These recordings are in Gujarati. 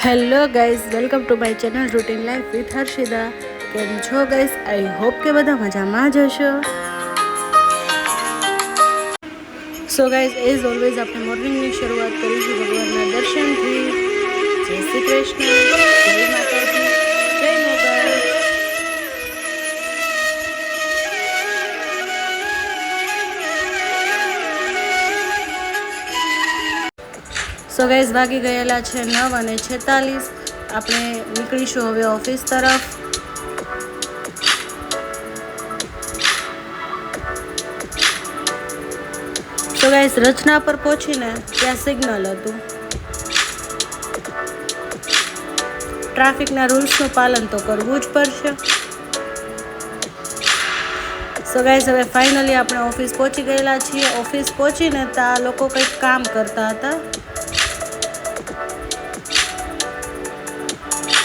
Hello guys, welcome to my channel routine life with Harshida. કેમ છો ગાઈઝ? આઈ હોપ કે બધા મજામાં જ હશો. સો ગાઈઝ, એઝ ઓલવેઝ આપણે મોર્નિંગની શરૂઆત કરીશું ભગવાનના દર્શનથી. જય શ્રી કૃષ્ણ, જય માતાજી, જય મોગલ. સો ગાઈઝ, વાગી ગયેલા છે 9:46. આપણે નીકળીશું હવે ઓફિસ તરફ. સો ગાઈઝ, રચના પર પહોંચીને ત્યાં સિગ્નલ હતું. ટ્રાફિકના રૂલ્સનું પાલન તો કરવું જ પડશે. સો ગાઈઝ, હવે ફાઇનલી આપણે ઓફિસ પહોંચી ગયેલા છીએ. ઓફિસ પહોંચીને ત્યાં લોકો કંઈક કામ કરતા હતા.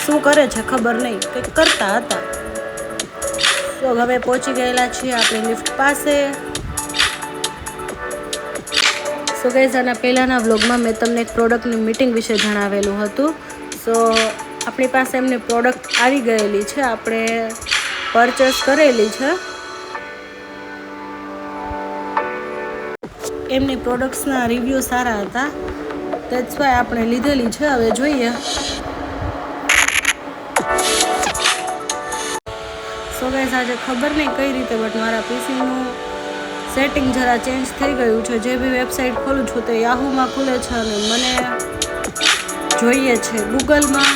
શું કરે છે ખબર નહીં, કંઈક કરતા હતા. તો હવે પહોંચી ગયેલા છીએ આપણી લિફ્ટ પાસે. સો ગાઈઝ, આના પહેલાંના વ્લોગમાં મેં તમને એક પ્રોડક્ટની મીટિંગ વિશે જણાવેલું હતું. સો આપણી પાસે એમની પ્રોડક્ટ આવી ગયેલી છે, આપણે પરચેસ કરેલી છે. એમની પ્રોડક્ટ્સના રિવ્યૂ સારા હતા, દેટ્સ વાય આપણે લીધેલી છે. હવે જોઈએ. સો ગાઈઝ, આજે ખબર નહીં કઈ રીતે બટ મારા પીસીનું સેટિંગ જરા ચેન્જ થઈ ગયું છે. જે બી વેબસાઇટ ખોલું છું તે યાહૂમાં ખુલે છે અને મને જોઈએ છે ગૂગલમાં.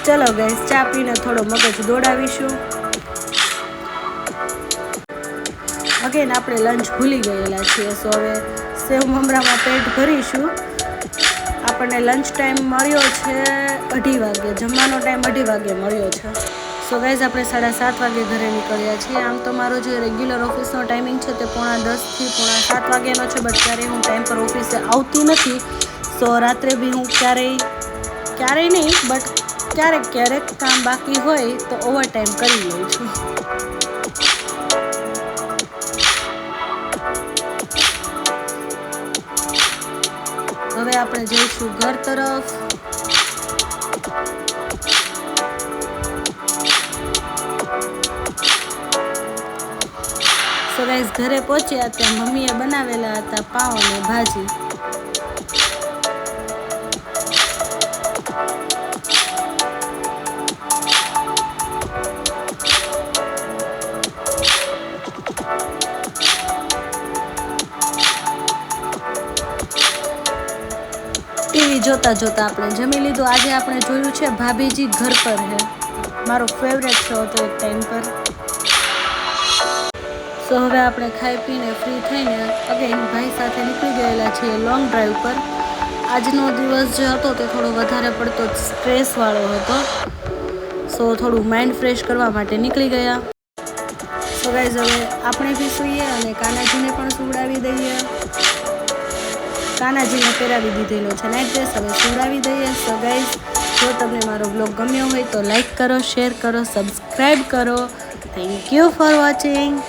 ચલો ગાઈઝ, ચા પીને થોડો મગજ દોડાવીશું. અગેન આપણે લંચ ભૂલી ગયેલા છીએ. સો હવે સેવ મમરામાં પેટ ભરીશું. આપણને લંચ ટાઈમ મળ્યો છે 2:30 વાગે. જમવાનો ટાઈમ 2:30 વાગે મળ્યો છે. સો ગાઈઝ, આપણે 7:30 વાગે ઘરે નીકળ્યા છીએ. આમ તો મારો જે રેગ્યુલર ઓફિસનો ટાઈમિંગ છે તે 6:45 થી 6:45 વાગ્યાનો છે, બટ ક્યારેય હું ટાઈમ પર ઓફિસે આવતી નથી. સો રાત્રે બી હું ક્યારેય નહીં બટ ક્યારેક કામ બાકી હોય તો ઓવર ટાઈમ કરી લઉં છું. હવે આપણે જઈશું ઘર તરફ. સો ગાઈઝ, ઘરે પહોંચ્યા ત્યાં મમ્મીએ બનાવેલા હતા પાઉં અને ભાજી. ટીવી જોતા આપણે જમી લીધું. આજે આપણે જોયું છે ભાભીજી ઘર પર હે, મારો ફેવરેટ શો હતો એક ટાઈમ પર. સો હવે આપણે ખાઈ પીને ફ્રી થઈને અગેન ભાઈ સાથે નીકળી ગયેલા છીએ લોંગ ડ્રાઈવ પર. આજનો દિવસ જે હતો તે થોડો વધારે પડતો સ્ટ્રેસવાળો હતો. સો થોડું માઇન્ડ ફ્રેશ કરવા માટે નીકળી ગયા. સો ગાઈઝ, હવે આપણે બી સૂઈએ અને કાનાજીને પણ સુવડાવી દઈએ. કાનાજીને પહેરાવી દીધેલો છે નાઇટ ડ્રેસ, હવે સુવડાવી દઈએ. સો ગાઈઝ, જો તમને મારો બ્લોગ ગમ્યો હોય તો લાઈક કરો, શેર કરો, સબસ્ક્રાઈબ કરો. Thank you for watching.